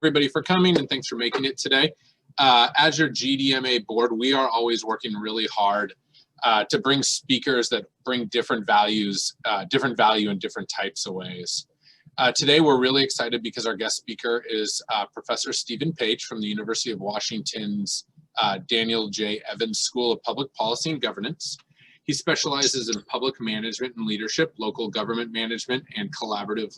Everybody for coming, and thanks for making it today. As your GDMA board, we are always working really hard to bring speakers that bring different values, different value in different types of ways. Today, we're really excited because our guest speaker is Professor Stephen Page from the University of Washington's Daniel J. Evans School of Public Policy and Governance. He specializes in public management and leadership, local government management, and collaborative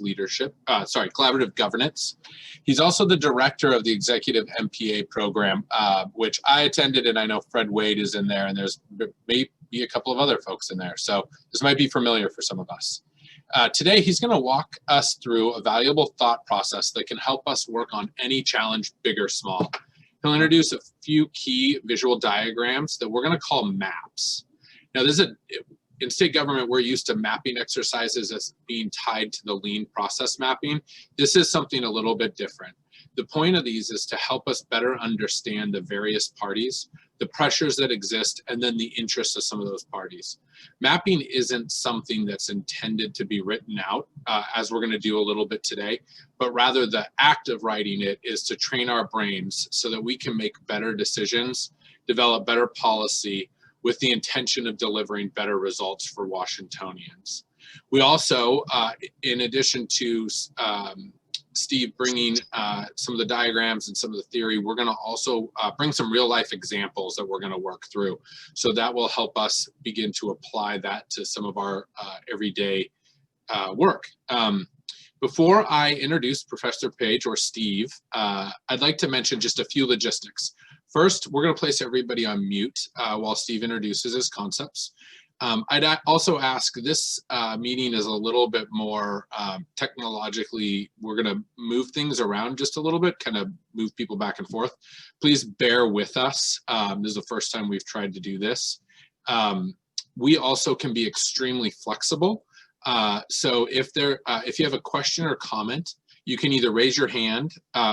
governance. He's also the director of the Executive MPA program, which I attended, and I know Fred Wade is in there, and there's maybe a couple of other folks in there. So this might be familiar for some of us. Today, he's going to walk us through a valuable thought process that can help us work on any challenge, big or small. He'll introduce a few key visual diagrams that we're going to call maps. Now, in state government, we're used to mapping exercises as being tied to the lean process mapping. This is something a little bit different. The point of these is to help us better understand the various parties, the pressures that exist, and then the interests of some of those parties. Mapping isn't something that's intended to be written out, as we're going to do a little bit today, but rather the act of writing it is to train our brains so that we can make better decisions, develop better policy, with the intention of delivering better results for Washingtonians. We also, in addition to Steve bringing some of the diagrams and some of the theory, we're going to also bring some real life examples that we're going to work through. So that will help us begin to apply that to some of our everyday work. Before I introduce Professor Page or Steve, I'd like to mention just a few logistics. First, we're going to place everybody on mute while Steve introduces his concepts. I'd also ask, this meeting is a little bit more technologically, we're going to move things around just a little bit, kind of move people back and forth. Please bear with us. This is the first time we've tried to do this. We also can be extremely flexible. So if you have a question or comment, you can either raise your hand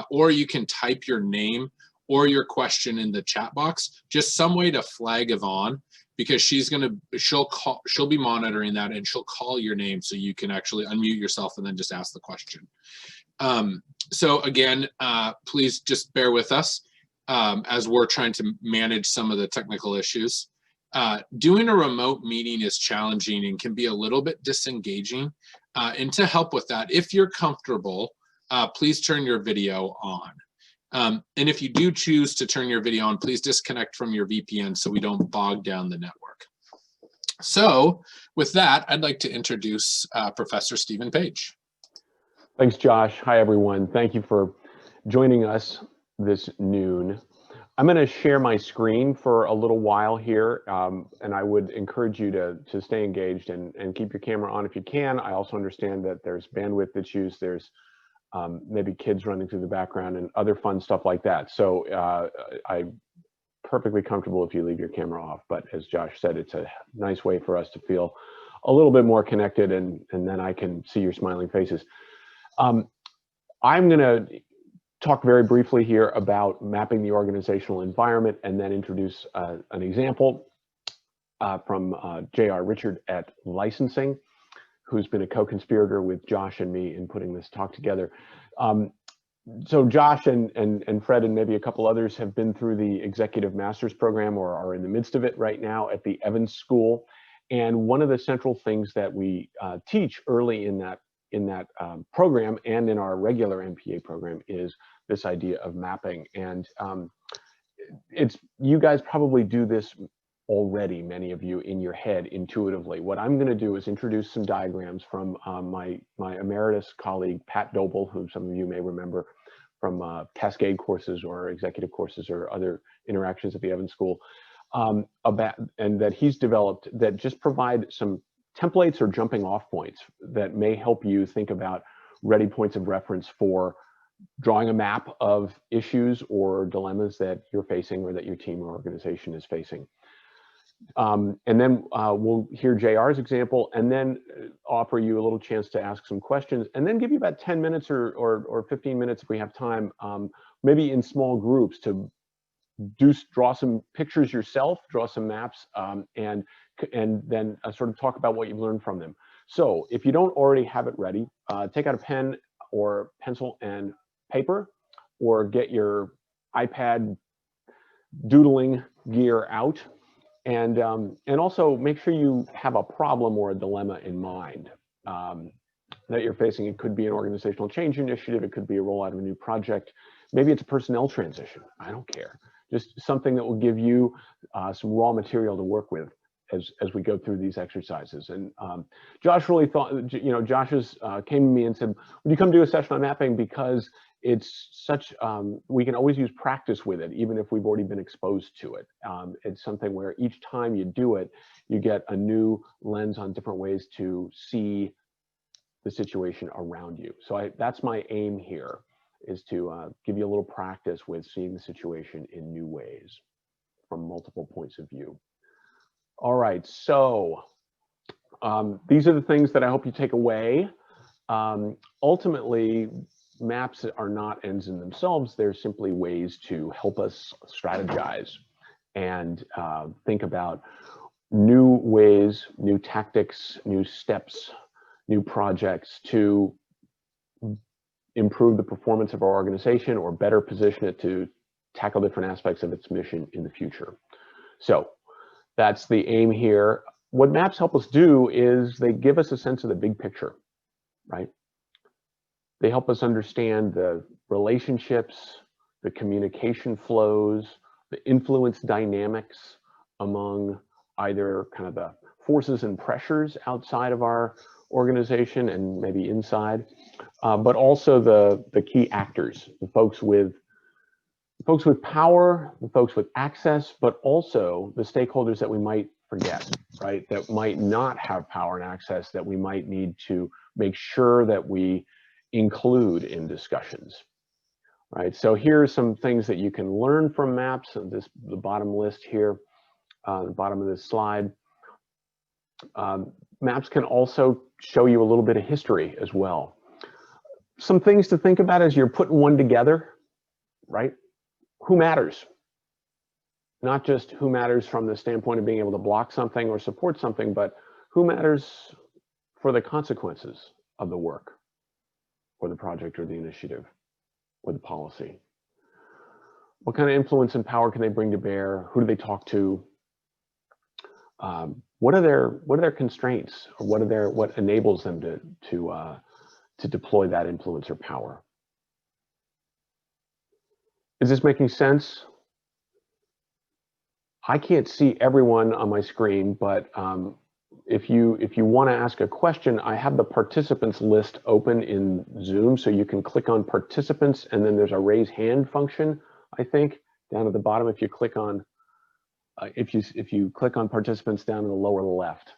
or you can type your name or your question in the chat box, just some way to flag Yvonne, because she'll be monitoring that and she'll call your name so you can actually unmute yourself and then just ask the question. So again, please just bear with us as we're trying to manage some of the technical issues. Doing a remote meeting is challenging and can be a little bit disengaging. And to help with that, if you're comfortable, please turn your video on. And if you do choose to turn your video on, please disconnect from your VPN so we don't bog down the network. So with that, I'd like to introduce Professor Stephen Page. Thanks, Josh. Hi, everyone. Thank you for joining us this noon. I'm going to share my screen for a little while here, and I would encourage you to stay engaged and keep your camera on if you can. I also understand that there's bandwidth issues. There's maybe kids running through the background and other fun stuff like that. So I'm perfectly comfortable if you leave your camera off, but as Josh said, it's a nice way for us to feel a little bit more connected, and then I can see your smiling faces. I'm going to talk very briefly here about mapping the organizational environment and then introduce an example from J.R. Richard at Licensing, who's been a co-conspirator with Josh and me in putting this talk together. So Josh and Fred and maybe a couple others have been through the Executive Master's Program or are in the midst of it right now at the Evans School. And one of the central things that we teach early in that program and in our regular MPA program is this idea of mapping. And you guys probably do this already, many of you, in your head intuitively. What I'm going to do is introduce some diagrams from my emeritus colleague, Pat Doble, who some of you may remember from Cascade courses or executive courses or other interactions at the Evans School, and that he's developed that just provide some templates or jumping off points that may help you think about ready points of reference for drawing a map of issues or dilemmas that you're facing or that your team or organization is facing. And then we'll hear JR's example and then offer you a little chance to ask some questions and then give you about 10 minutes or 15 minutes if we have time, maybe in small groups to draw some pictures yourself, draw some maps, and then sort of talk about what you've learned from them. So if you don't already have it ready, take out a pen or pencil and paper. or get your iPad doodling gear out, and also make sure you have a problem or a dilemma in mind that you're facing. It could be an organizational change initiative. It could be a rollout of a new project. Maybe it's a personnel transition. I don't care. Just something that will give you some raw material to work with as we go through these exercises. And Josh really thought, Josh came to me and said, would you come do a session on mapping, because it's such, we can always use practice with it, even if we've already been exposed to it. It's something where each time you do it, you get a new lens on different ways to see the situation around you. So that's my aim here, is to give you a little practice with seeing the situation in new ways from multiple points of view. All right, so these are the things that I hope you take away. Ultimately, maps are not ends in themselves. They're simply ways to help us strategize and think about new ways, new tactics, new steps, new projects to improve the performance of our organization or better position it to tackle different aspects of its mission in the future. So that's the aim here. What maps help us do is they give us a sense of the big picture, right? They help us understand the relationships, the communication flows, the influence dynamics among either kind of the forces and pressures outside of our organization and maybe inside, but also the key actors, the folks with power, the folks with access, but also the stakeholders that we might forget, right? That might not have power and access, that we might need to make sure that we include in discussions, right? So here are some things that you can learn from maps. The bottom list here, the bottom of this slide. Maps can also show you a little bit of history as well. Some things to think about as you're putting one together, right? Who matters? Not just who matters from the standpoint of being able to block something or support something, but who matters for the consequences of the work or the project or the initiative or the policy. What kind of influence and power can they bring to bear? Who do they talk to? What are their constraints, or what enables them to deploy that influence or power? Is this making sense? I can't see everyone on my screen, but if you want to ask a question, I have the participants list open in Zoom, so you can click on participants, and then there's a raise hand function, I think, down at the bottom. If you click on if you click on participants down in the lower left,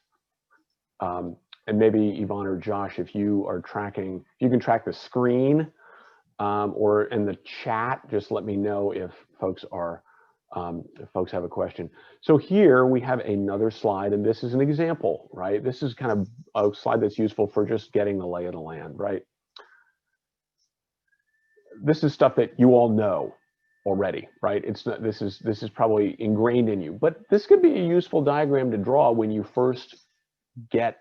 and maybe Yvonne or Josh, if you are tracking, you can track the screen or in the chat. Just let me know if folks have a question. So here we have another slide, and this is an example, right? This is kind of a slide that's useful for just getting the lay of the land, right? This is stuff that you all know already, right? It's not, this is probably ingrained in you, but this could be a useful diagram to draw when you first get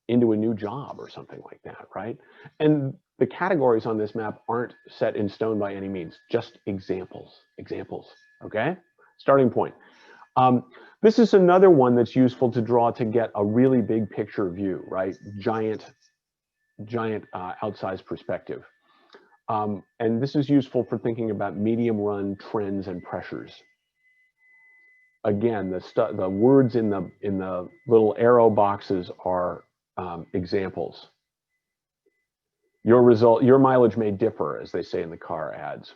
into a new job or something like that, right? And the categories on this map aren't set in stone by any means, just examples, okay? Starting point. This is another one that's useful to draw to get a really big picture view, right? Giant outsized perspective. And this is useful for thinking about medium run trends and pressures. Again, the words in the little arrow boxes are examples. Your mileage may differ, as they say in the car ads.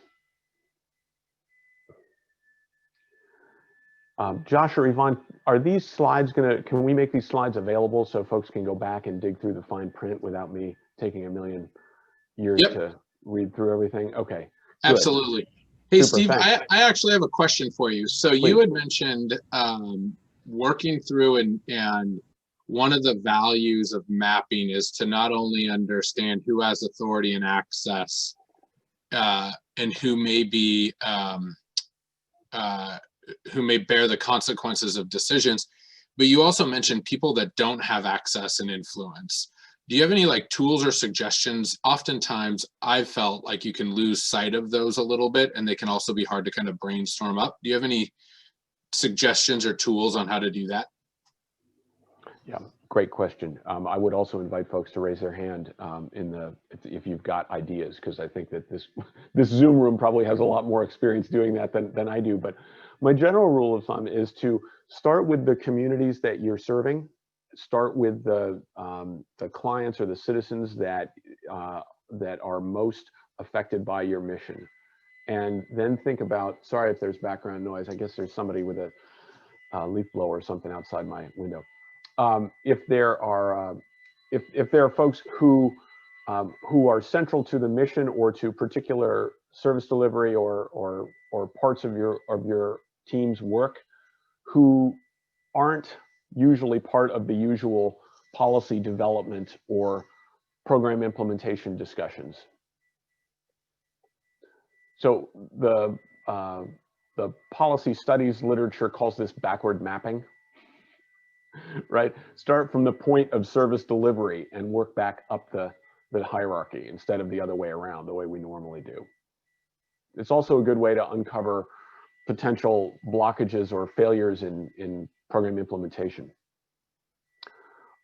Josh or Yvonne, are these slides can we make these slides available so folks can go back and dig through the fine print without me taking a million years to read through everything? Okay. Good. Absolutely. Hey, Super, Steve, I actually have a question for you. So Please. You had mentioned working through and one of the values of mapping is to not only understand who has authority and access and who may be who may bear the consequences of decisions, but you also mentioned people that don't have access and influence. Do you have any like tools or suggestions? Oftentimes I've felt like you can lose sight of those a little bit, and they can also be hard to kind of brainstorm up. Do you have any suggestions or tools on how to do that? Yeah, great question. I would also invite folks to raise their hand if you've got ideas, because I think that this Zoom room probably has a lot more experience doing that than I do. But my general rule of thumb is to start with the communities that you're serving, start with the clients or the citizens that are most affected by your mission, and then think about. Sorry if there's background noise. I guess there's somebody with a leaf blower or something outside my window. If there are folks who are central to the mission or to particular service delivery or parts of your team's work who aren't usually part of the usual policy development or program implementation discussions. So the policy studies literature calls this backward mapping. Right? Start from the point of service delivery and work back up the hierarchy instead of the other way around, the way we normally do. It's also a good way to uncover potential blockages or failures in program implementation.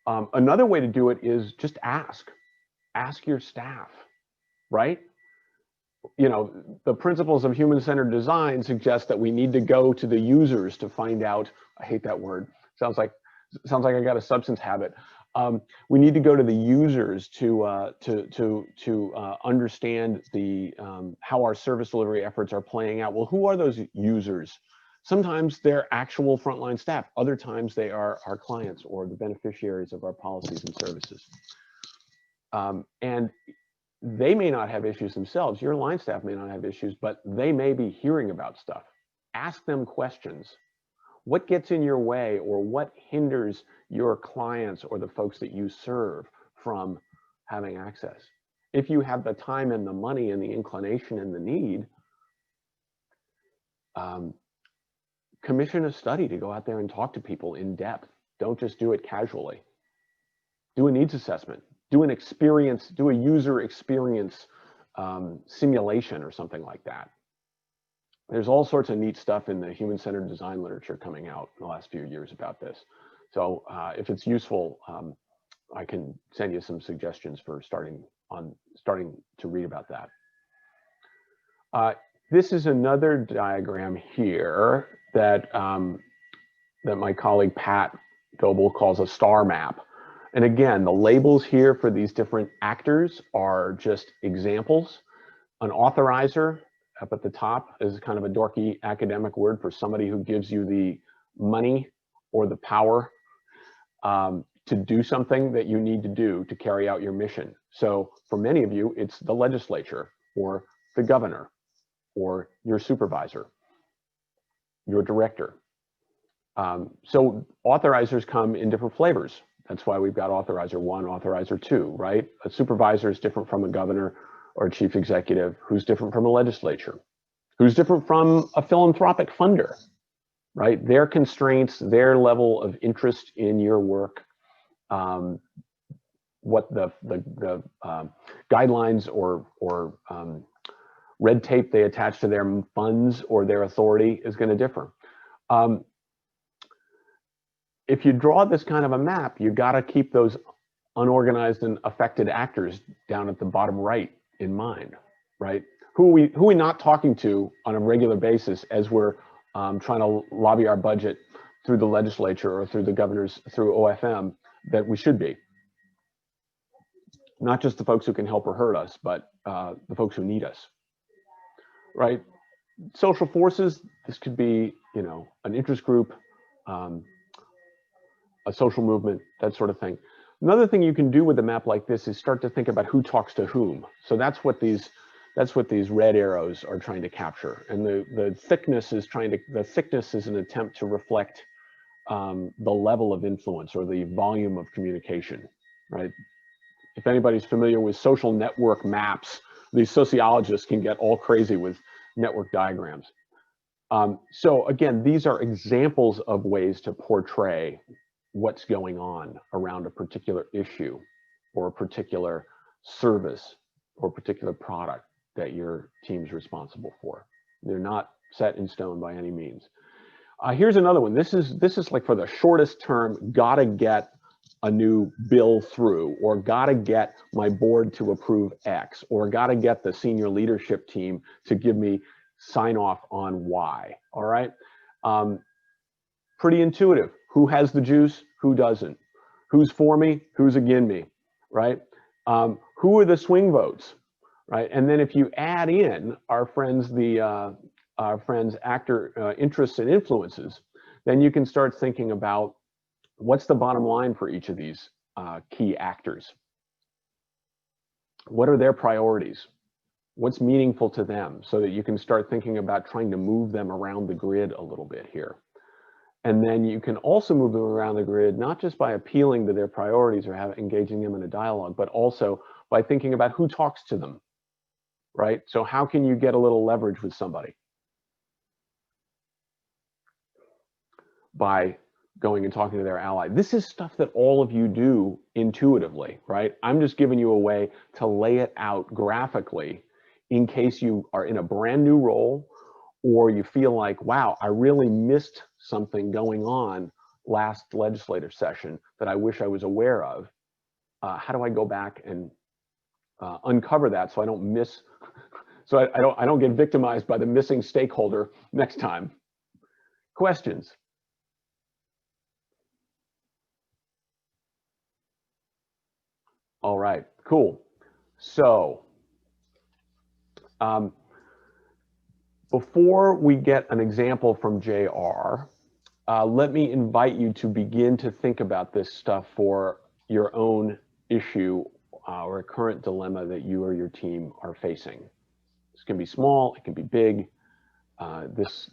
Another way to do it is just ask your staff, right? You know, the principles of human-centered design suggest that we need to go to the users to find out. I hate that word. Sounds like I got a substance habit. We need to go to the users to understand how our service delivery efforts are playing out. Well, who are those users? Sometimes they're actual frontline staff. Other times they are our clients or the beneficiaries of our policies and services. And they may not have issues themselves. Your line staff may not have issues, but they may be hearing about stuff. Ask them questions. What gets in your way, or what hinders your clients or the folks that you serve from having access? If you have the time and the money and the inclination and the need, commission a study to go out there and talk to people in depth. Don't just do it casually. Do a needs assessment. Do an experience, do a user experience simulation or something like that. There's all sorts of neat stuff in the human-centered design literature coming out in the last few years about this. So if it's useful, I can send you some suggestions for starting to read about that. This is another diagram here that my colleague Pat Goebel calls a star map. And again, the labels here for these different actors are just examples. An authorizer up at the top is kind of a dorky academic word for somebody who gives you the money or the power to do something that you need to do to carry out your mission. So for many of you, it's the legislature or the governor or your supervisor, your director. So authorizers come in different flavors. That's why we've got authorizer 1, authorizer 2, right? A supervisor is different from a governor or a chief executive, who's different from a legislature, who's different from a philanthropic funder, right? Their constraints, their level of interest in your work, what the guidelines or red tape they attach to their funds or their authority is going to differ. If you draw this kind of a map, you got to keep those unorganized and affected actors down at the bottom right in mind, right? Who are we not talking to on a regular basis as we're trying to lobby our budget through the legislature or through the governors, through OFM, that we should be? Not just the folks who can help or hurt us, but the folks who need us, right? Social forces, this could be, you know, an interest group, a social movement, that sort of thing. Another thing you can do with a map like this is start to think about who talks to whom. So that's what these red arrows are trying to capture. And the thickness is an attempt to reflect the level of influence or the volume of communication, right? If anybody's familiar with social network maps, these sociologists can get all crazy with network diagrams. So again, these are examples of ways to portray what's going on around a particular issue. or a particular service or particular product that your team's responsible for. They're not set in stone by any means. Here's another one. This is like for the shortest term, gotta get a new bill through, or gotta get my board to approve X, or gotta get the senior leadership team to give me sign off on Y. All right. Pretty intuitive. Who has the juice? Who doesn't? Who's for me? Who's against me? Right? Who are the swing votes? Right? And then if you add in our friends, actor interests and influences, then you can start thinking about what's the bottom line for each of these key actors. What are their priorities? What's meaningful to them, so that you can start thinking about trying to move them around the grid a little bit here. And then you can also move them around the grid, not just by appealing to their priorities or engaging them in a dialogue, but also by thinking about who talks to them, right? So how can you get a little leverage with somebody? By going and talking to their ally. This is stuff that all of you do intuitively, right? I'm just giving you a way to lay it out graphically in case you are in a brand new role, or you feel like, wow, I really missed something going on last legislative session that I wish I was aware of. How do I go back and uncover that so I don't miss, so I don't get victimized by the missing stakeholder next time? Questions? All right, cool. So before we get an example from JR, let me invite you to begin to think about this stuff for your own issue or a current dilemma that you or your team are facing. This can be small, it can be big.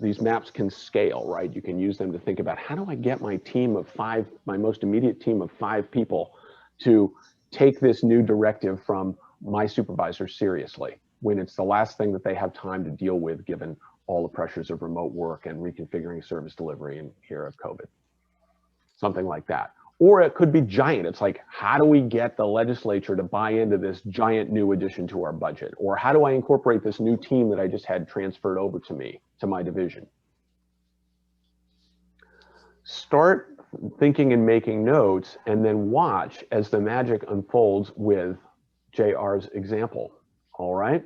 These maps can scale, right? You can use them to think about, how do I get my team of 5, my most immediate team of 5 people to take this new directive from my supervisor seriously, when it's the last thing that they have time to deal with, given all the pressures of remote work and reconfiguring service delivery in era of COVID. Something like that. Or it could be giant. It's like, how do we get the legislature to buy into this giant new addition to our budget? Or how do I incorporate this new team that I just had transferred over to me, to my division? Start thinking and making notes, and then watch as the magic unfolds with JR's example. All right.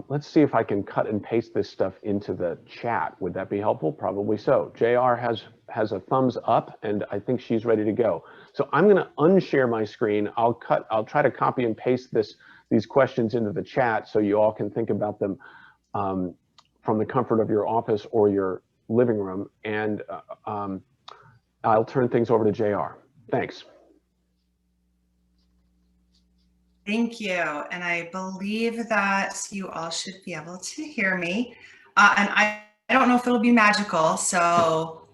Let's see if I can cut and paste this stuff into the chat. Would that be helpful? Probably so. JR has a thumbs up, and I think she's ready to go. So I'm going to unshare my screen. I'll try to copy and paste these questions into the chat so you all can think about them from the comfort of your office or your living room. And I'll turn things over to JR. Thanks. Thank you. And I believe that you all should be able to hear me. And I don't know if it'll be magical, so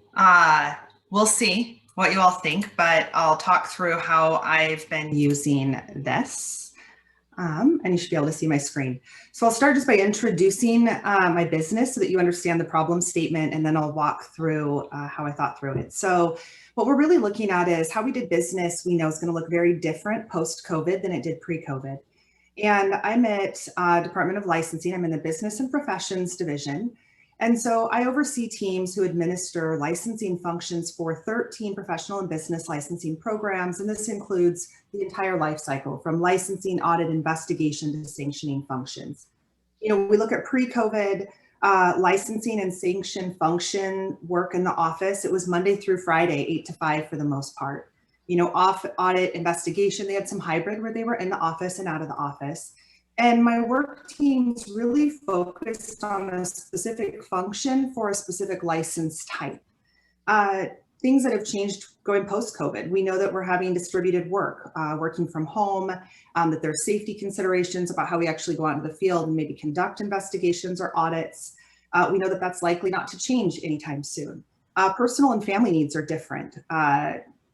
we'll see what you all think, but I'll talk through how I've been using this. And you should be able to see my screen. So I'll start just by introducing my business so that you understand the problem statement, and then I'll walk through how I thought through it. So what we're really looking at is how we did business. We know is going to look very different post-COVID than it did pre-COVID. And I'm at Department of Licensing. I'm in the Business and Professions Division. And so I oversee teams who administer licensing functions for 13 professional and business licensing programs. And this includes the entire life cycle, from licensing, audit, investigation to sanctioning functions. You know, we look at pre-COVID licensing and sanction function work in the office. It was Monday through Friday, 8 to 5 for the most part. You know, off audit investigation, they had some hybrid where they were in the office and out of the office. And my work teams really focused on a specific function for a specific license type. Things that have changed going post-COVID. We know that we're having distributed work, working from home, that there's safety considerations about how we actually go out into the field and maybe conduct investigations or audits. We know that that's likely not to change anytime soon. Personal and family needs are different.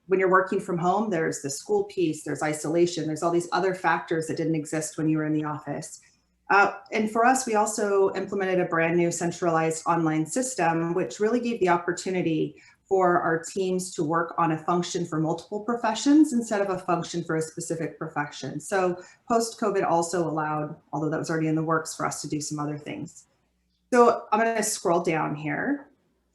When you're working from home, there's the school piece, there's isolation, there's all these other factors that didn't exist when you were in the office. And for us, we also implemented a brand new centralized online system, which really gave the opportunity for our teams to work on a function for multiple professions instead of a function for a specific profession. So post-COVID also allowed, although that was already in the works, for us to do some other things. So I'm going to scroll down here.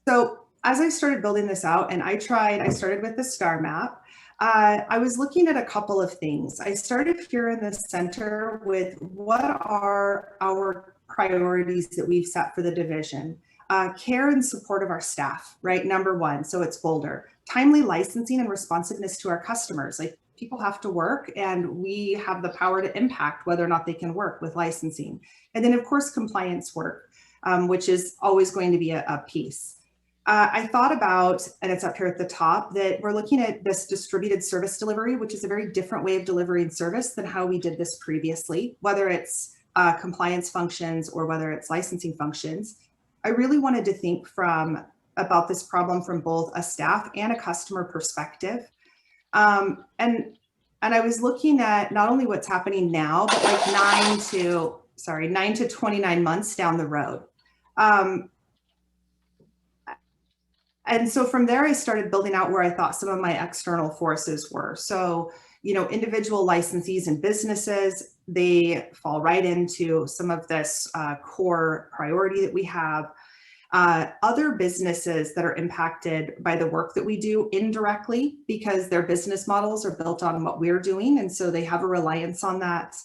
So as I started building this out, and I started with the star map. I was looking at a couple of things. I started here in the center with what are our priorities that we've set for the division. Care and support of our staff, right? Number one, so it's bolder. Timely licensing and responsiveness to our customers. Like, people have to work and we have the power to impact whether or not they can work with licensing. And then of course, compliance work, which is always going to be a piece. I thought about, and it's up here at the top, that we're looking at this distributed service delivery, which is a very different way of delivering service than how we did this previously, whether it's compliance functions or whether it's licensing functions. I really wanted to think about this problem from both a staff and a customer perspective. And I was looking at not only what's happening now, but like 9 to 29 months down the road. And so from there, I started building out where I thought some of my external forces were. So, individual licensees and businesses, they fall right into some of this core priority that we have. Other businesses that are impacted by the work that we do indirectly because their business models are built on what we're doing. And so they have a reliance on that.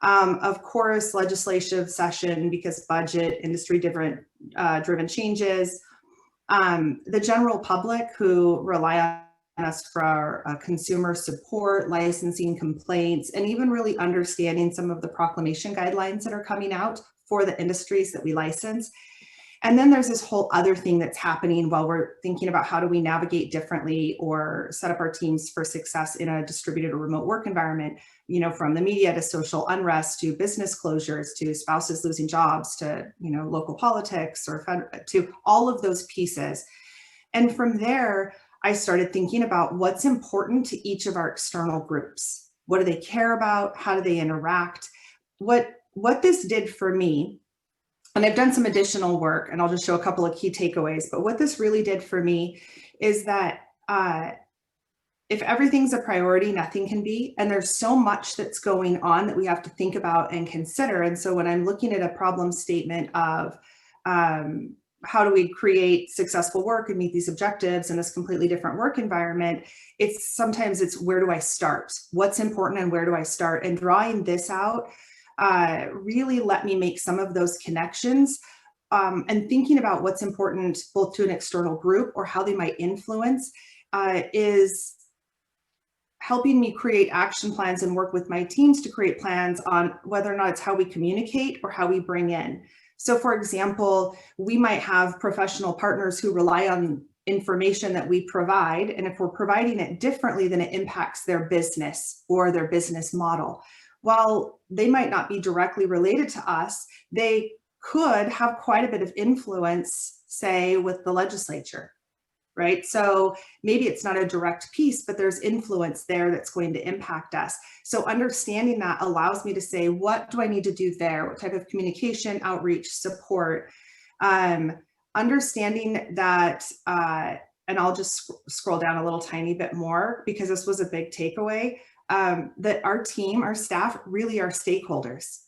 Of course, legislative session because budget, industry driven changes. The general public who rely on us for our consumer support, licensing, complaints, and even really understanding some of the proclamation guidelines that are coming out for the industries that we license. And then there's this whole other thing that's happening while we're thinking about how do we navigate differently or set up our teams for success in a distributed or remote work environment, from the media to social unrest to business closures to spouses losing jobs to, local politics or to all of those pieces. And from there, I started thinking about what's important to each of our external groups. What do they care about? How do they interact? What this did for me, and I've done some additional work and I'll just show a couple of key takeaways, but what this really did for me is that if everything's a priority, nothing can be, and there's so much that's going on that we have to think about and consider. And so when I'm looking at a problem statement of how do we create successful work and meet these objectives in this completely different work environment, sometimes it's where do I start? What's important and where do I start? And drawing this out really let me make some of those connections and thinking about what's important both to an external group or how they might influence is helping me create action plans and work with my teams to create plans on whether or not it's how we communicate or how we bring in. So for example, we might have professional partners who rely on information that we provide, and if we're providing it differently, then it impacts their business or their business model. While they might not be directly related to us, they could have quite a bit of influence, say, with the legislature, right? So maybe it's not a direct piece, but there's influence there that's going to impact us. So understanding that allows me to say, what do I need to do there? What type of communication, outreach, support? Understanding that, and I'll just scroll down a little tiny bit more because this was a big takeaway. That our team, our staff really are stakeholders.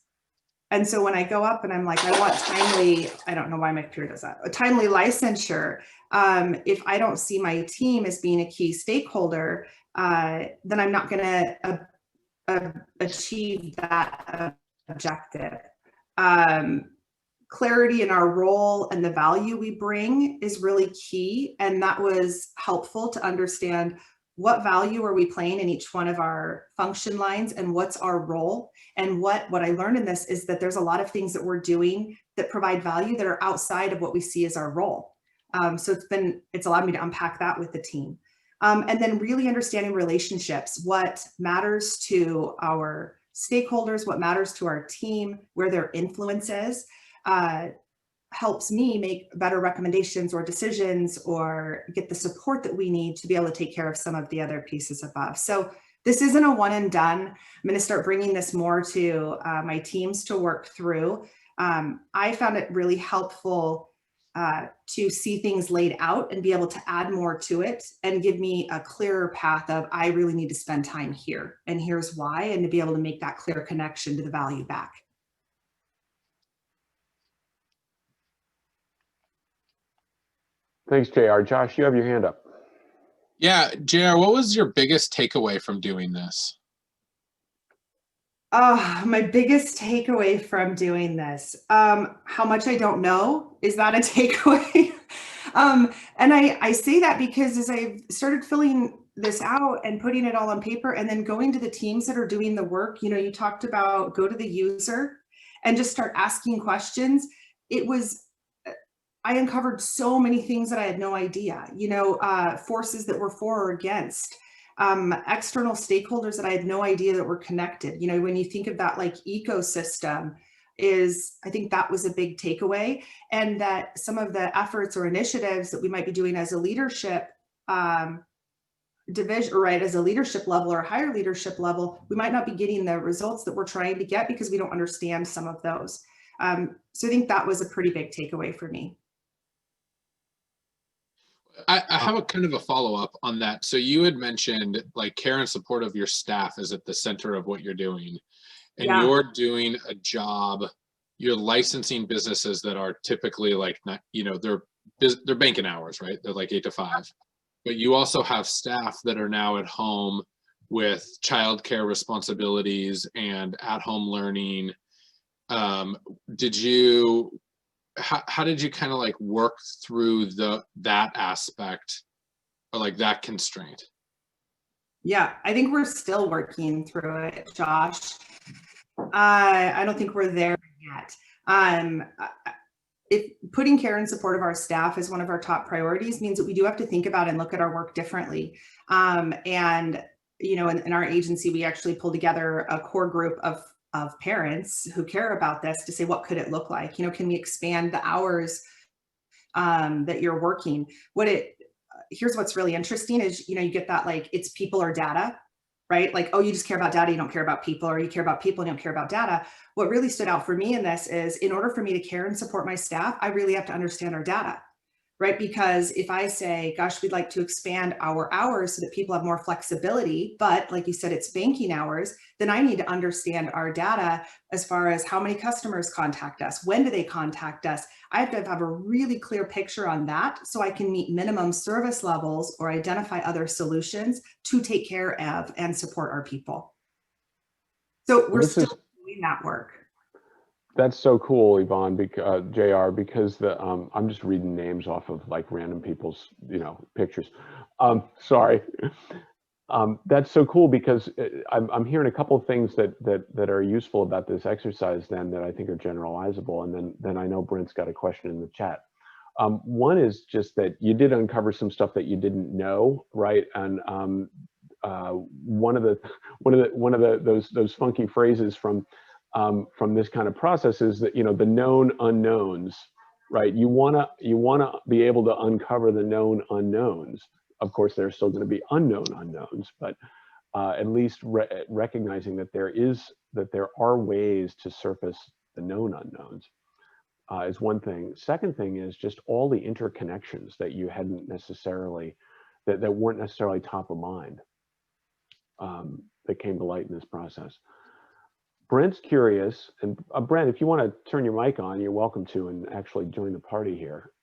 And so when I go up and I'm like, I want timely, I don't know why my computer does that, a timely licensure. If I don't see my team as being a key stakeholder, then I'm not going to achieve that objective. Clarity in our role and the value we bring is really key. And that was helpful to understand what value are we playing in each one of our function lines and what's our role. And what I learned in this is that there's a lot of things that we're doing that provide value that are outside of what we see as our role. So it's allowed me to unpack that with the team. And then really understanding relationships, what matters to our stakeholders, what matters to our team, where their influence is, helps me make better recommendations or decisions or get the support that we need to be able to take care of some of the other pieces above. So this isn't a one and done. I'm going to start bringing this more to my teams to work through. I found it really helpful to see things laid out and be able to add more to it and give me a clearer path of, I really need to spend time here and here's why, and to be able to make that clear connection to the value back. Thanks, JR. Josh, you have your hand up. Yeah, JR, what was your biggest takeaway from doing this? My biggest takeaway from doing this, how much I don't know. Is that a takeaway? And I say that because as I've started filling this out and putting it all on paper and then going to the teams that are doing the work, you talked about go to the user and just start asking questions. I uncovered so many things that I had no idea, forces that were for or against. External stakeholders that I had no idea that were connected. When you think of that like ecosystem I think that was a big takeaway, and that some of the efforts or initiatives that we might be doing as a leadership division, right, as a leadership level or higher leadership level, we might not be getting the results that we're trying to get because we don't understand some of those. So I think that was a pretty big takeaway for me. I have a kind of a follow-up on that. So you had mentioned like care and support of your staff is at the center of what you're doing. And Yeah. You're doing a job, you're licensing businesses that are typically like, they're banking hours, right? They're like 8 to 5. But you also have staff that are now at home with childcare responsibilities and at-home learning. How did you kind of like work through that aspect or like that constraint? Yeah, I think we're still working through it, Josh. I don't think we're there yet. If putting care and support of our staff is one of our top priorities means that we do have to think about and look at our work differently. And in our agency, we actually pulled together a core group of parents who care about this to say, what could it look like? Can we expand the hours that you're working? Here's what's really interesting is, you get that like it's people or data, right? Like, oh, you just care about data, you don't care about people, or you care about people and you don't care about data. What really stood out for me in this is in order for me to care and support my staff, I really have to understand our data, right? Because if I say, gosh, we'd like to expand our hours so that people have more flexibility, but like you said, it's banking hours, then I need to understand our data as far as how many customers contact us, when do they contact us? I have to have a really clear picture on that so I can meet minimum service levels or identify other solutions to take care of and support our people. So we're still doing that work. That's so cool, Yvonne, because JR, because I'm just reading names off of like random people's, pictures. Sorry. That's so cool because I'm hearing a couple of things that are useful about this exercise then that I think are generalizable. And then I know Brent's got a question in the chat. One is just that you did uncover some stuff that you didn't know, right? And one of those funky phrases from this kind of process is that, the known unknowns, right? You wanna be able to uncover the known unknowns. Of course, there's still going to be unknown unknowns, but at least recognizing that there are ways to surface the known unknowns is one thing. Second thing is just all the interconnections that you hadn't necessarily, that weren't necessarily top of mind, that came to light in this process. Brent's curious, and Brent, if you want to turn your mic on, you're welcome to, and actually join the party here.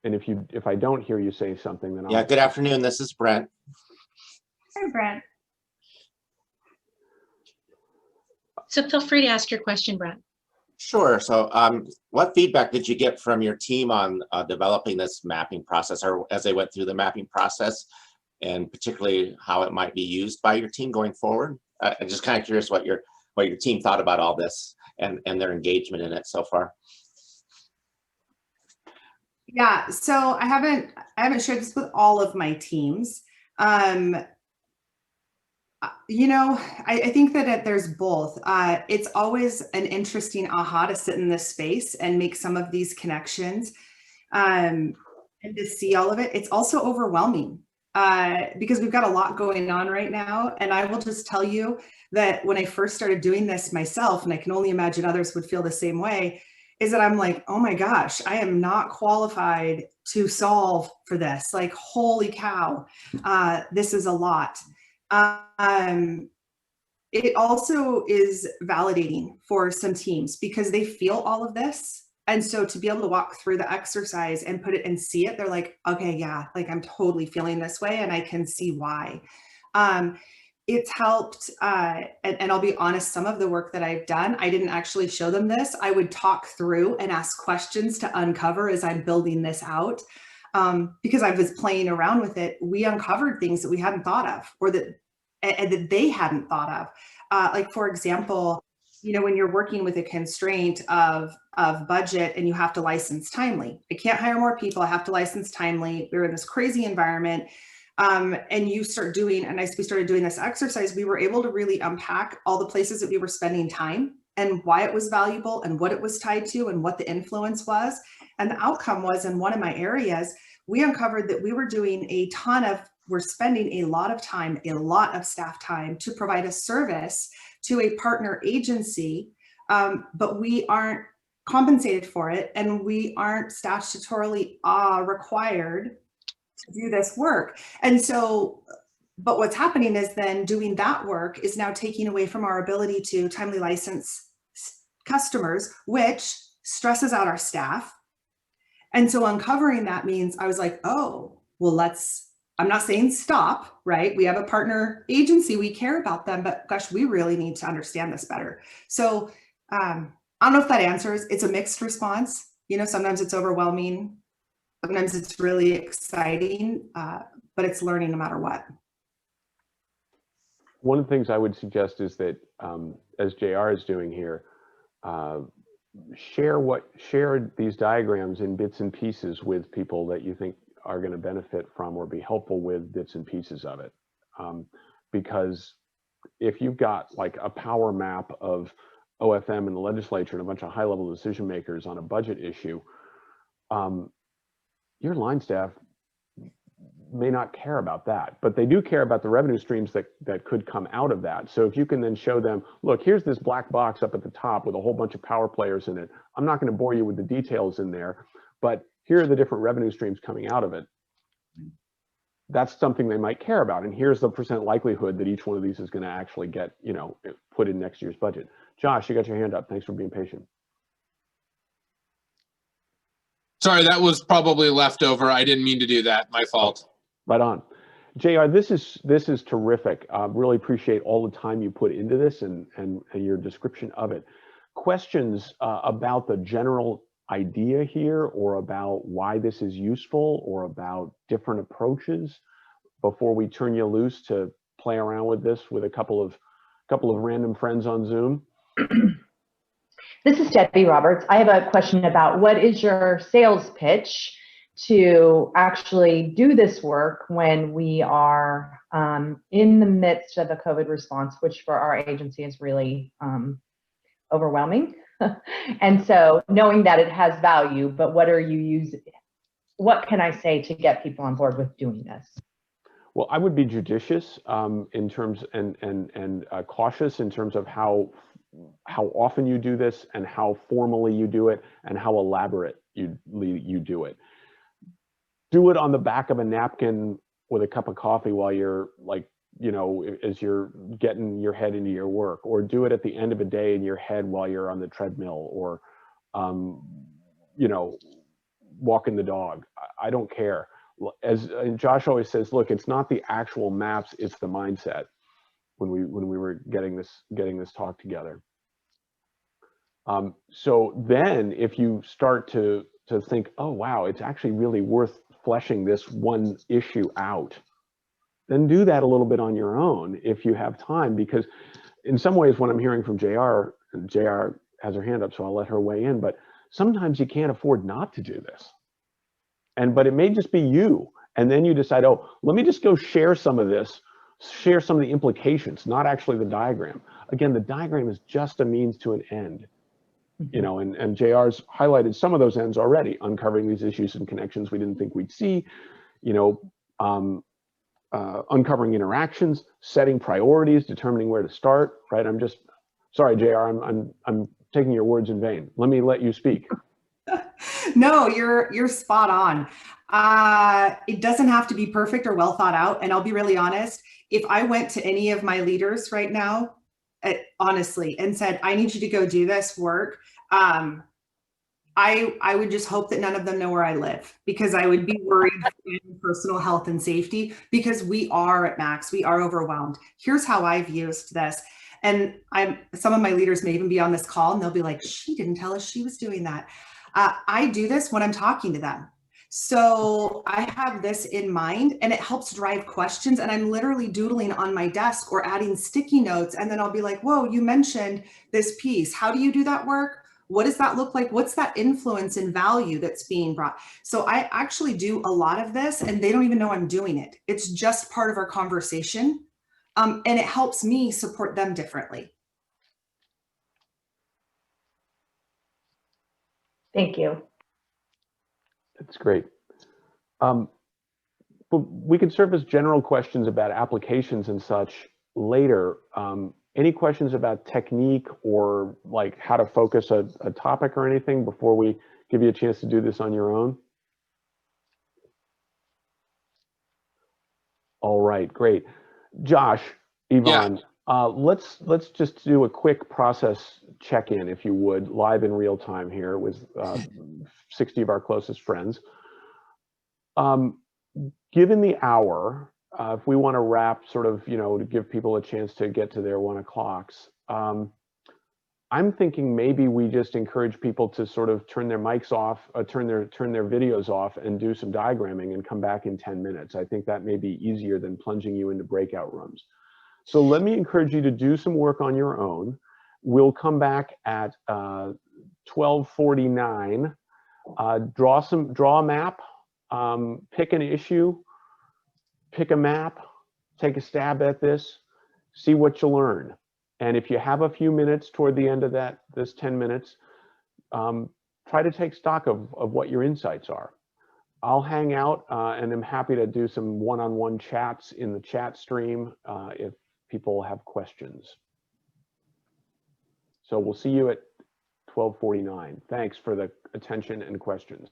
And if I don't hear you say something, then yeah. Good afternoon. This is Brent. Hi, Brent. So feel free to ask your question, Brent. Sure. So, what feedback did you get from your team on developing this mapping process, or as they went through the mapping process, and particularly how it might be used by your team going forward? I'm just kind of curious what your team thought about all this and their engagement in it so far. Yeah, so I haven't shared this with all of my teams. I think that there's both. It's always an interesting aha to sit in this space and make some of these connections and to see all of it. It's also overwhelming because we've got a lot going on right now. And I will just tell you that when I first started doing this myself, and I can only imagine others would feel the same way, is that I'm like, oh my gosh, I am not qualified to solve for this. Like, holy cow, this is a lot. It also is validating for some teams because they feel all of this. And so to be able to walk through the exercise and put it and see it, they're like, okay, yeah, like I'm totally feeling this way and I can see why. It's helped, and I'll be honest, some of the work that I've done, I didn't actually show them this. I would talk through and ask questions to uncover as I'm building this out. Because I was playing around with it, we uncovered things that we hadn't thought of, or that they hadn't thought of. Like, for example, you know, when you're working with a constraint of budget and you have to license timely, I can't hire more people, I have to license timely. We're in this crazy environment. And you start doing, and as we started doing this exercise, we were able to really unpack all the places that we were spending time and why it was valuable and what it was tied to and what the influence was. And the outcome was, in one of my areas, we uncovered that we were doing we're spending a lot of time, a lot of staff time to provide a service to a partner agency, but we aren't compensated for it, and we aren't statutorily required to do this work. And so, but what's happening is then doing that work is now taking away from our ability to timely license customers, which stresses out our staff. And so uncovering that means I was like, oh, well, I'm not saying stop, right? We have a partner agency, we care about them, but gosh, we really need to understand this better. So I don't know if that answers. It's a mixed response. You know, sometimes it's overwhelming. Sometimes it's really exciting, but it's learning no matter what. One of the things I would suggest is that, as JR is doing here, share these diagrams in bits and pieces with people that you think are going to benefit from or be helpful with bits and pieces of it. Because if you've got like a power map of OFM in the legislature and a bunch of high-level decision makers on a budget issue, your line staff may not care about that, but they do care about the revenue streams that could come out of that. So if you can then show them, look, here's this black box up at the top with a whole bunch of power players in it. I'm not going to bore you with the details in there, but here are the different revenue streams coming out of it. That's something they might care about. And here's the % likelihood that each one of these is going to actually get, you know, put in next year's budget. Josh, you got your hand up. Thanks for being patient. Sorry, that was probably leftover. I didn't mean to do that. My fault. Right on. JR, this is terrific. Really appreciate all the time you put into this and your description of it. Questions about the general idea here, or about why this is useful, or about different approaches before we turn you loose to play around with this with a couple of random friends on Zoom? This is Debbie Roberts. I have a question about what is your sales pitch to actually do this work when we are in the midst of a COVID response, which for our agency is really overwhelming. And so knowing that it has value, but what are you using? What can I say to get people on board with doing this? Well, I would be judicious in terms and cautious in terms of how often you do this and how formally you do it and how elaborate you do it. Do it on the back of a napkin with a cup of coffee while you're, like, you know, as you're getting your head into your work, or do it at the end of a day in your head while you're on the treadmill, or, you know, walking the dog. I don't care. As Josh always says, look, it's not the actual maps, it's the mindset. When we were getting this talk together. So then if you start to think, oh wow, it's actually really worth fleshing this one issue out, then do that a little bit on your own if you have time, because in some ways what I'm hearing from JR, and JR has her hand up, so I'll let her weigh in, but sometimes you can't afford not to do this. But it may just be you, and then you decide, oh, let me just go share some of this, share some of the implications, not actually the diagram. Again, the diagram is just a means to an end. You know, and JR's highlighted some of those ends already, uncovering these issues and connections we didn't think we'd see, you know, uncovering interactions, setting priorities, determining where to start, right? I'm just, sorry, JR, I'm taking your words in vain. Let me let you speak. No, you're spot on. It doesn't have to be perfect or well thought out. And I'll be really honest, if I went to any of my leaders right now, honestly, and said, I need you to go do this work, I would just hope that none of them know where I live, because I would be worried for personal health and safety, because we are at max, we are overwhelmed. Here's how I've used this. And some of my leaders may even be on this call and they'll be like, she didn't tell us she was doing that. I do this when I'm talking to them. So I have this in mind and it helps drive questions, and I'm literally doodling on my desk or adding sticky notes. And then I'll be like, whoa, you mentioned this piece. How do you do that work? What does that look like? What's that influence and value that's being brought? So I actually do a lot of this and they don't even know I'm doing it. It's just part of our conversation. And it helps me support them differently. Thank you. That's great. But we could surface general questions about applications and such later. Any questions about technique or like how to focus a topic or anything before we give you a chance to do this on your own? All right, great. Josh, Yvonne, let's just do a quick process check-in, if you would, live in real time here with 60 of our closest friends. Given the hour, if we want to wrap sort of, to give people a chance to get to their 1 o'clocks, I'm thinking maybe we just encourage people to sort of turn their mics off, turn their videos off and do some diagramming and come back in 10 minutes. I think that may be easier than plunging you into breakout rooms. So let me encourage you to do some work on your own. We'll come back at 12:49. Draw a map, pick an issue, pick a map, take a stab at this, see what you learn. And if you have a few minutes toward the end of this 10 minutes, try to take stock of what your insights are. I'll hang out and I'm happy to do some one-on-one chats in the chat stream if people have questions. So we'll see you at 12:49. Thanks for the attention and questions.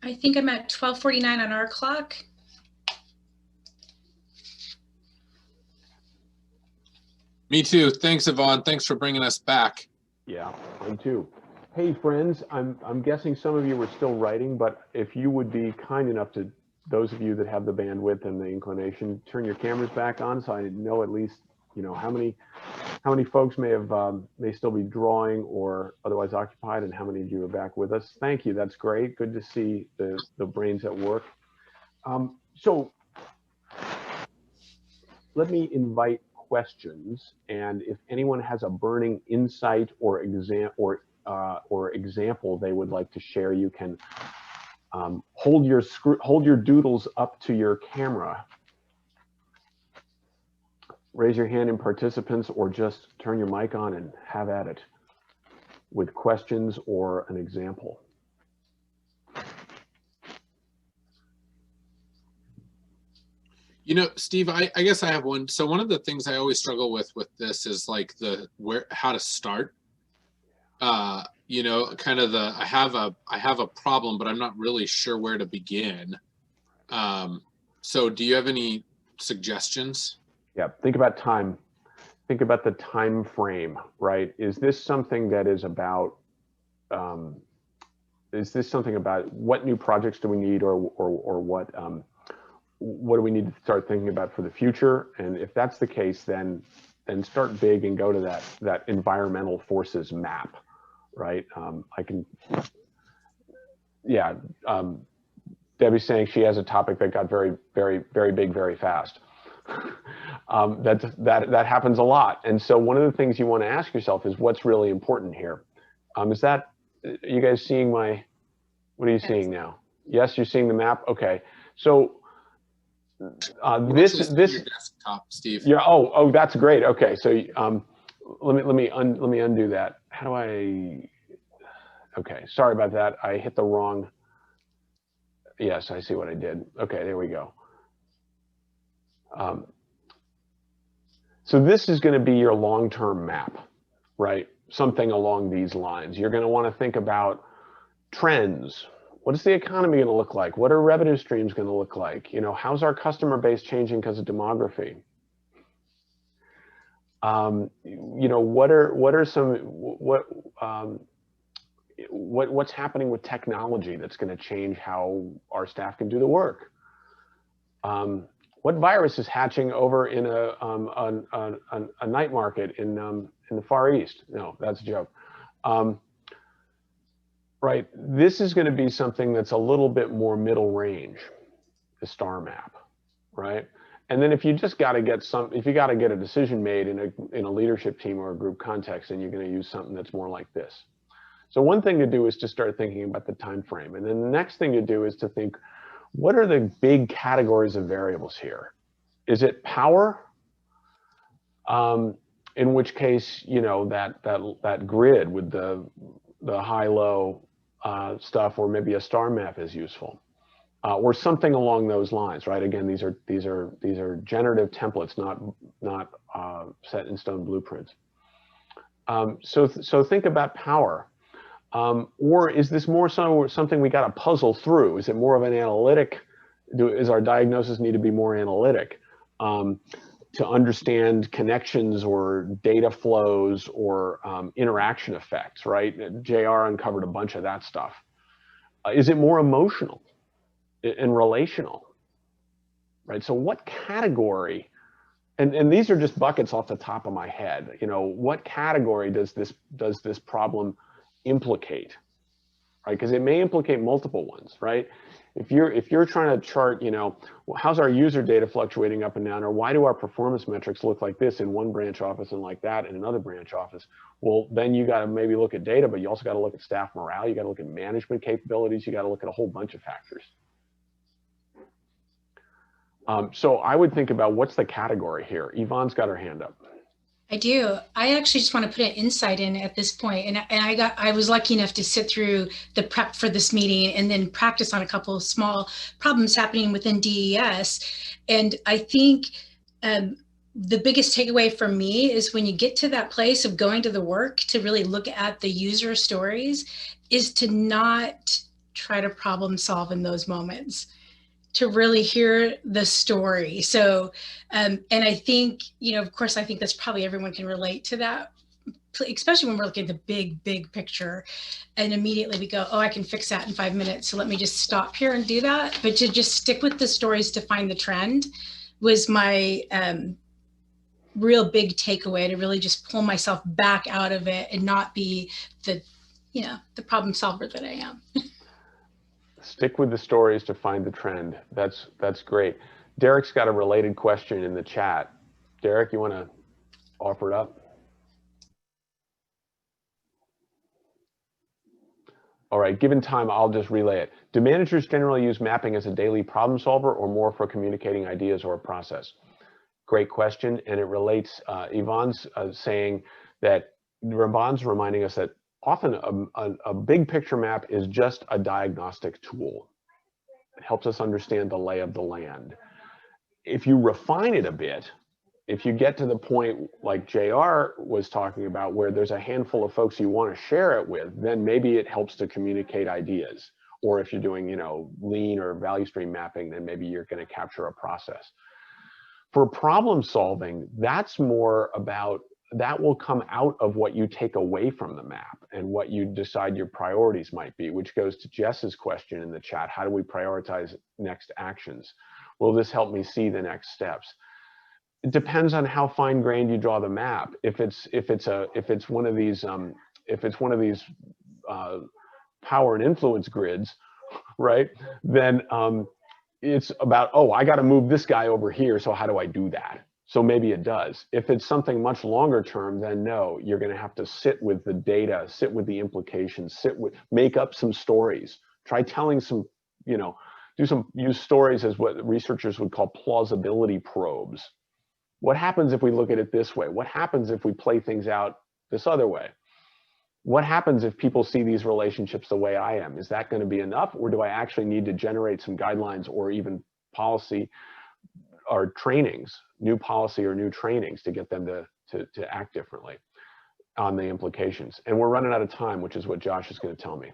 I think I'm at 12:49 on our clock. Me too. Thanks, Yvonne. Thanks for bringing us back. Yeah, mine too. Hey, friends, I'm guessing some of you were still writing, but if you would be kind enough to, those of you that have the bandwidth and the inclination, turn your cameras back on so I know at least, you know, how many folks may still be drawing or otherwise occupied, and how many of you are back with us. Thank you. That's great. Good to see the brains at work. So let me invite questions, and if anyone has a burning insight or example they would like to share, you can hold your doodles up to your camera, raise your hand in participants, or just turn your mic on and have at it with questions or an example. You know, Steve, I guess I have one. So one of the things I always struggle with this is like how to start. You know, kind of I have a problem, but I'm not really sure where to begin. So do you have any suggestions? Yeah, think about time. Think about the time frame, right? Is this something that is about what new projects do we need, or what do we need to start thinking about for the future? And if that's the case, then start big and go to that environmental forces map, right? Debbie's saying she has a topic that got very, very, very big, very fast. That happens a lot. And so one of the things you want to ask yourself is, what's really important here? Are you guys seeing what are you seeing now? Yes, you're seeing the map? Okay. So this your desktop, Steve. Yeah. Oh, that's great. Okay. So let me undo that. How do I? Okay. Sorry about that. I hit the wrong. Yes, I see what I did. Okay, there we go. So this is going to be your long-term map, right? Something along these lines. You're going to want to think about trends. What is the economy going to look like? What are revenue streams going to look like? You know, how's our customer base changing because of demography? You know, what's happening with technology that's going to change how our staff can do the work? What virus is hatching over in a night market in the Far East? No, that's a joke. Right, this is going to be something that's a little bit more middle range, the star map, right? And then if you just got to get if you got to get a decision made in a leadership team or a group context, then you're going to use something that's more like this. So one thing to do is to start thinking about the time frame, and then the next thing to do is to think, what are the big categories of variables here? Is it power? In which case, you know, that grid with the high-low stuff, or maybe a star map is useful, or something along those lines, right? Again, these are generative templates, not set in stone blueprints. So think about power, or is this more something we got to puzzle through? Is it more of an analytic? Is our diagnosis need to be more analytic to understand connections or data flows or interaction effects, right? JR uncovered a bunch of that stuff. Is it more emotional and relational, right? So what category, and these are just buckets off the top of my head, you know, what category does this problem implicate, right? Because it may implicate multiple ones, right? If you're trying to chart, you know, well, how's our user data fluctuating up and down, or why do our performance metrics look like this in one branch office and like that in another branch office? Well, then you got to maybe look at data, but you also got to look at staff morale. You got to look at management capabilities. You got to look at a whole bunch of factors. So I would think about, what's the category here? Yvonne's got her hand up. I do. I actually just want to put an insight in at this point. And I was lucky enough to sit through the prep for this meeting and then practice on a couple of small problems happening within DES. And I think the biggest takeaway for me is, when you get to that place of going to the work to really look at the user stories, is to not try to problem solve in those moments, to really hear the story. So, and I think, of course, I think that's probably everyone can relate to that, especially when we're looking at the big picture, and immediately we go, oh, I can fix that in 5 minutes. So let me just stop here and do that. But to just stick with the stories to find the trend was my real big takeaway, to really just pull myself back out of it and not be the problem solver that I am. Stick with the stories to find the trend. That's great. Derek's got a related question in the chat. Derek, you want to offer it up? All right, given time, I'll just relay it. Do managers generally use mapping as a daily problem solver or more for communicating ideas or a process? Great question, and it relates, Yvonne's saying that, Yvonne's reminding us that often a big picture map is just a diagnostic tool. It helps us understand the lay of the land. If you refine it a bit, if you get to the point like JR was talking about, where there's a handful of folks you want to share it with, then maybe it helps to communicate ideas. Or if you're doing, lean or value stream mapping, then maybe you're going to capture a process. For problem solving, that's more about, that will come out of what you take away from the map and what you decide your priorities might be, which goes to Jess's question in the chat. How do we prioritize next actions? Will this help me see the next steps? It depends on how fine-grained you draw the map. If it's one of these power and influence grids, right? Then it's about, oh, I got to move this guy over here. So how do I do that? So maybe it does. If it's something much longer term, then no, you're going to have to sit with the data, sit with the implications, make up some stories, try telling some, use stories as what researchers would call plausibility probes. What happens if we look at it this way? What happens if we play things out this other way? What happens if people see these relationships the way I am? Is that going to be enough, or do I actually need to generate some guidelines or even policy or trainings, new policy or new trainings to get them to act differently on the implications? And we're running out of time, which is what Josh is going to tell me.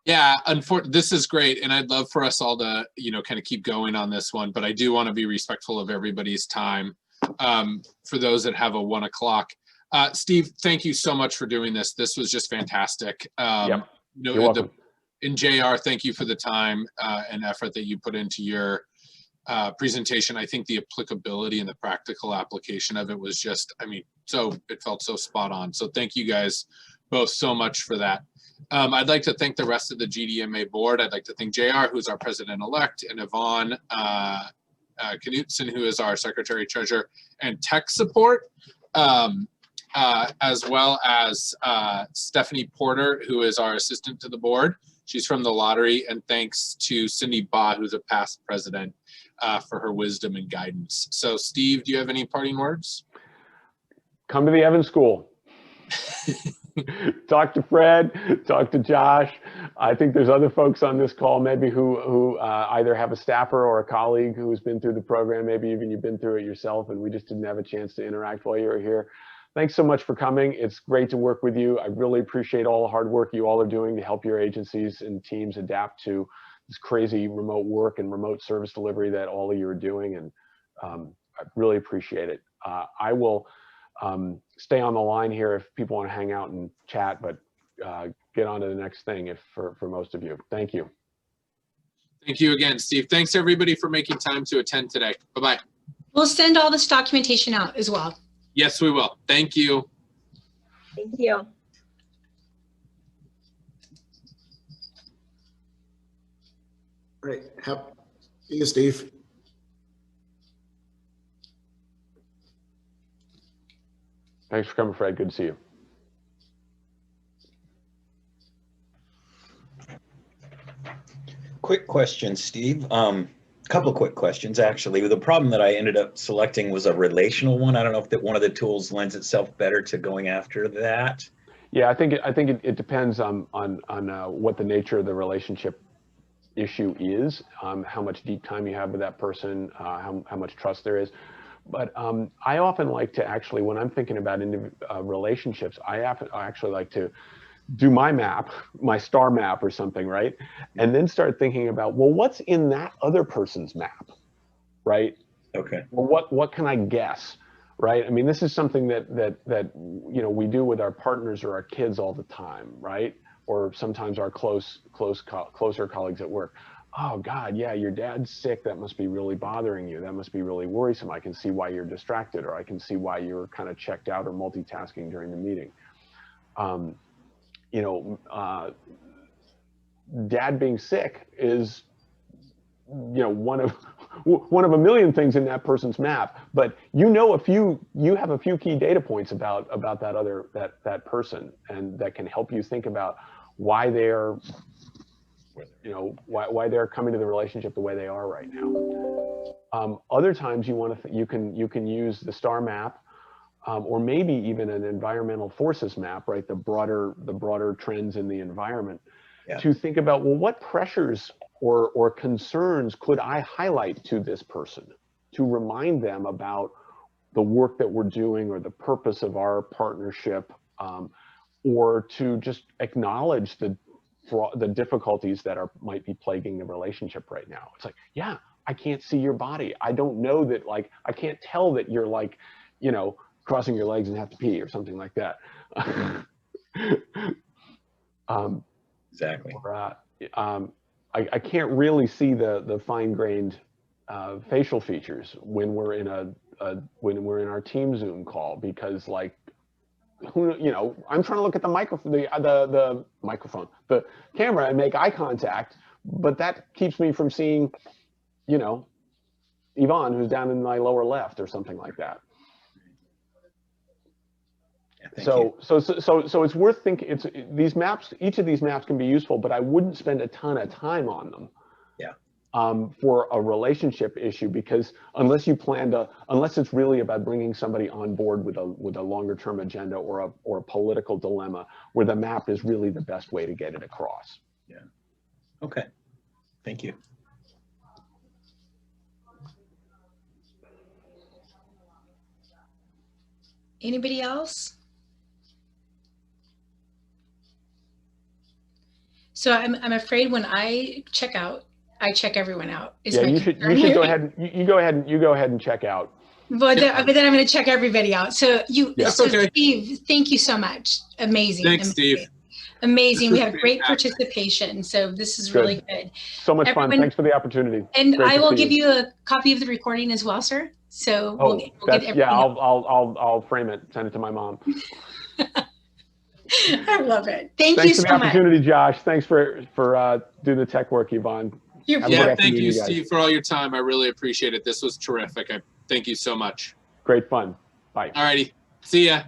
Yeah, this is great, and I'd love for us all to, kind of keep going on this one, but I do want to be respectful of everybody's time. For those that have a 1 o'clock, Steve, thank you so much for doing this. This was just fantastic. Yep. You're welcome. And JR, thank you for the time and effort that you put into your presentation. I think the applicability and the practical application of it was just, it felt so spot on. So thank you guys both so much for that. I'd like to thank the rest of the GDMA board. I'd like to thank JR, who's our president-elect, and Yvonne Knutson, who is our secretary-treasurer and tech support, as well as Stephanie Porter, who is our assistant to the board. She's from the lottery, and thanks to Cindy Baugh, who's a past president, for her wisdom and guidance. So Steve, do you have any parting words? Come to the Evans School. Talk to Fred, talk to Josh. I think there's other folks on this call maybe who either have a staffer or a colleague who's been through the program. Maybe even you've been through it yourself and we just didn't have a chance to interact while you were here. Thanks so much for coming. It's great to work with you. I really appreciate all the hard work you all are doing to help your agencies and teams adapt to this crazy remote work and remote service delivery that all of you are doing. And I really appreciate it. I will stay on the line here if people want to hang out and chat, but get on to the next thing for most of you. Thank you. Thank you again, Steve. Thanks everybody for making time to attend today. Bye-bye. We'll send all this documentation out as well. Yes, we will. Thank you. Thank you. All right. See you, Steve. Thanks for coming, Fred. Good to see you. Quick question, Steve. Couple of quick questions, actually. The problem that I ended up selecting was a relational one. I don't know if that one of the tools lends itself better to going after that. Yeah, I think it depends on what the nature of the relationship issue is, how much deep time you have with that person, how much trust there is. But I often like to actually, when I'm thinking about relationships, I actually like to do my map, my star map or something, right? And then start thinking about, well, what's in that other person's map, right? Okay. Well, what can I guess, right? I mean, this is something that we do with our partners or our kids all the time, right? Or sometimes our closer colleagues at work. Oh God, yeah, your dad's sick. That must be really bothering you. That must be really worrisome. I can see why you're distracted, or I can see why you're kind of checked out or multitasking during the meeting. Dad being sick is, one of a million things in that person's map, but you have a few key data points about that person, and that can help you think about why they're why they're coming to the relationship the way they are right now. Other times you can use the star map, or maybe even an environmental forces map, right? The broader trends in the environment, to think about, well, what pressures or concerns could I highlight to this person to remind them about the work that we're doing or the purpose of our partnership, or to just acknowledge the difficulties that might be plaguing the relationship right now. It's like, yeah, I can't see your body. I don't know that, like, I can't tell that you're like, crossing your legs and have to pee or something like that. Exactly. Or, I can't really see the fine-grained facial features when we're in our team Zoom call, because, like, I'm trying to look at the microphone, the camera, and make eye contact, but that keeps me from seeing, Yvonne, who's down in my lower left or something like that. So it's worth thinking. These maps, each of these maps can be useful, but I wouldn't spend a ton of time on them. Yeah. For a relationship issue, because unless it's really about bringing somebody on board with a longer term agenda or a political dilemma, where the map is really the best way to get it across. Yeah. Okay. Thank you. Anybody else? So I'm afraid when I check out, I check everyone out. Yeah, you should go ahead. You go ahead and check out. But then I'm going to check everybody out. So okay. Steve, thank you so much. Amazing. Thanks, Steve. Amazing. We had great participation. So this is really good. So much fun. Thanks for the opportunity. And I will give you a copy of the recording as well, sir. So we'll get everything. Yeah, I'll frame it, send it to my mom. I love it. Thanks for the opportunity, Josh. Thanks for doing the tech work, Yvonne. Thank you, Steve, for all your time. I really appreciate it. This was terrific. Thank you so much. Great fun. Bye. All righty. See ya.